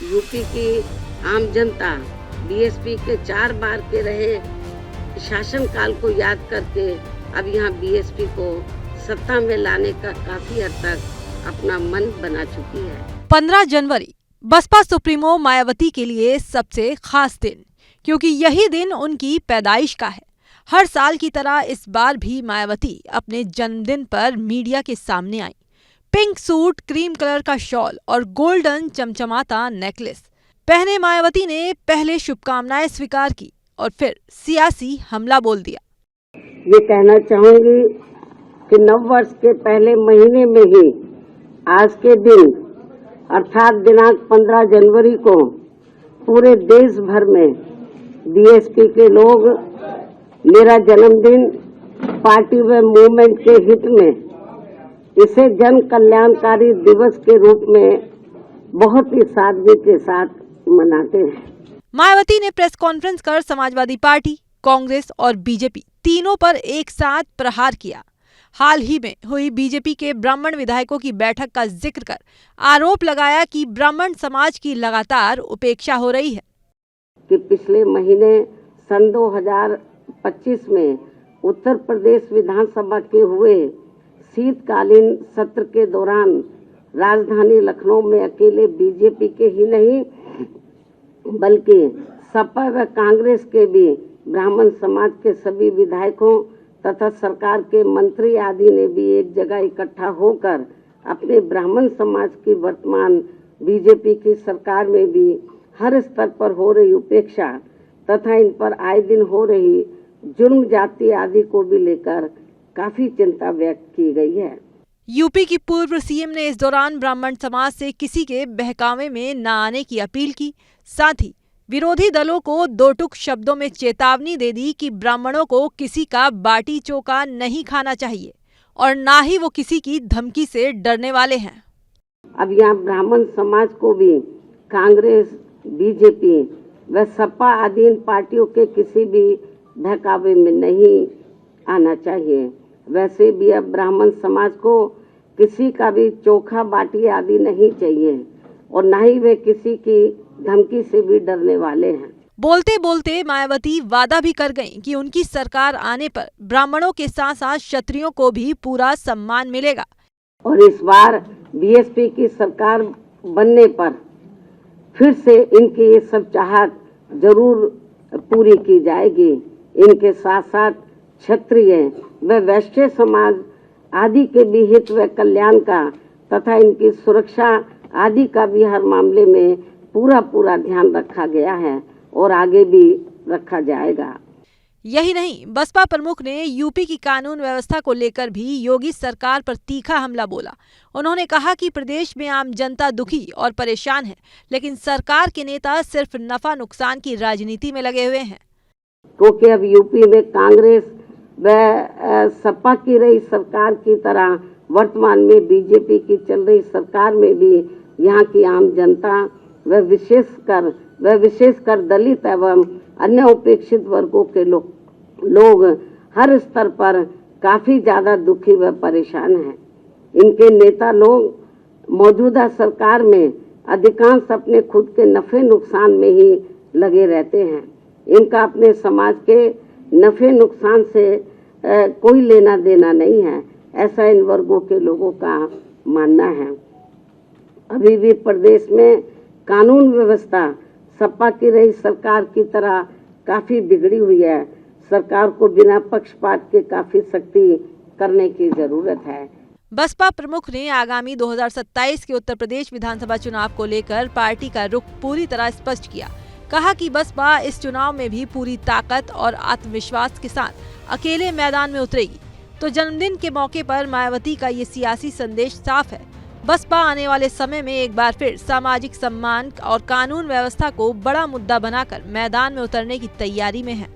UP की आम जनता BSP के 4 बार के रहे शासनकाल को याद करके अब यहाँ बीएसपी को सत्ता में लाने का काफी हद तक अपना मन बना चुकी है। 15 जनवरी बसपा सुप्रीमो मायावती के लिए सबसे खास दिन, क्योंकि यही दिन उनकी पैदाइश का है। हर साल की तरह इस बार भी मायावती अपने जन्मदिन पर मीडिया के सामने आई। पिंक सूट, क्रीम कलर का शॉल और गोल्डन चमचमाता नेकलेस पहने मायावती ने पहले शुभकामनाएं स्वीकार की और फिर सियासी हमला बोल दिया। ये कहना चाहूंगी कि नव वर्ष के पहले महीने में ही आज के दिन अर्थात दिनांक 15 जनवरी को पूरे देश भर में बीएसपी के लोग मेरा जन्मदिन पार्टी व मूवमेंट के हित में इसे जन कल्याणकारी दिवस के रूप में बहुत ही सादगी के साथ मनाते हैं। मायावती ने प्रेस कॉन्फ्रेंस कर समाजवादी पार्टी, कांग्रेस और बीजेपी तीनों पर एक साथ प्रहार किया। हाल ही में हुई बीजेपी के ब्राह्मण विधायकों की बैठक का जिक्र कर आरोप लगाया कि ब्राह्मण समाज की लगातार उपेक्षा हो रही है। कि पिछले महीने सन 2025 में उत्तर प्रदेश विधानसभा के हुए शीतकालीन सत्र के दौरान राजधानी लखनऊ में अकेले बीजेपी के ही नहीं बल्कि सपा व कांग्रेस के भी ब्राह्मण समाज के सभी विधायकों तथा सरकार के मंत्री आदि ने भी एक जगह इकट्ठा होकर अपने ब्राह्मण समाज की वर्तमान बीजेपी की सरकार में भी हर स्तर पर हो रही उपेक्षा तथा इन पर आए दिन हो रही जुर्म जाति आदि को भी लेकर काफी चिंता व्यक्त की गई है। यूपी की पूर्व सीएम ने इस दौरान ब्राह्मण समाज से किसी के बहकावे में न आने की अपील की। साथ ही विरोधी दलों को दो टूक शब्दों में चेतावनी दे दी कि ब्राह्मणों को किसी का बाटी चोखा नहीं खाना चाहिए और ना ही वो किसी की धमकी से डरने वाले हैं। अब यहाँ ब्राह्मण समाज को भी कांग्रेस, बीजेपी व सपा आदि इन पार्टियों के किसी भी बहकावे में नहीं आना चाहिए। वैसे भी अब ब्राह्मण समाज को किसी का भी चोखा बाटी आदि नहीं चाहिए और न ही वे किसी की धमकी से भी डरने वाले हैं। बोलते बोलते मायावती वादा भी कर गईं कि उनकी सरकार आने पर ब्राह्मणों के साथ साथ क्षत्रियों को भी पूरा सम्मान मिलेगा। और इस बार बीएसपी की सरकार बनने पर फिर से इनकी ये सब चाहत जरूर पूरी की जाएगी। इनके साथ साथ क्षत्रिय व वैश्य समाज आदि के भी हित व कल्याण का तथा इनकी सुरक्षा आदि का भी हर मामले में पूरा ध्यान रखा गया है और आगे भी रखा जाएगा। यही नहीं, बसपा प्रमुख ने यूपी की कानून व्यवस्था को लेकर भी योगी सरकार पर तीखा हमला बोला। उन्होंने कहा कि प्रदेश में आम जनता दुखी और परेशान है, लेकिन सरकार के नेता सिर्फ नफा नुकसान की राजनीति में लगे हुए हैं। क्योंकि अब यूपी में कांग्रेस व सपा की रही सरकार की तरह वर्तमान में बीजेपी की चल रही सरकार में भी यहाँ की आम जनता व विशेषकर दलित एवं अन्य उपेक्षित वर्गों के लोग हर स्तर पर काफी ज्यादा दुखी व परेशान हैं। इनके नेता लोग मौजूदा सरकार में अधिकांश अपने खुद के नफे नुकसान में ही लगे रहते हैं। इनका अपने समाज के नफे नुकसान से कोई लेना देना नहीं है, ऐसा इन वर्गों के लोगों का मानना है। अभी भी प्रदेश में कानून व्यवस्था सपा की रही सरकार की तरह काफी बिगड़ी हुई है। सरकार को बिना पक्षपात के काफी सख्ती करने की जरूरत है। बसपा प्रमुख ने आगामी 2027 के उत्तर प्रदेश विधानसभा चुनाव को लेकर पार्टी का रुख पूरी तरह स्पष्ट किया। कहा कि बसपा इस चुनाव में भी पूरी ताकत और आत्मविश्वास के साथ अकेले मैदान में उतरेगी। तो जन्मदिन के मौके पर मायावती का ये सियासी संदेश साफ है। बसपा आने वाले समय में एक बार फिर सामाजिक सम्मान और कानून व्यवस्था को बड़ा मुद्दा बनाकर मैदान में उतरने की तैयारी में है।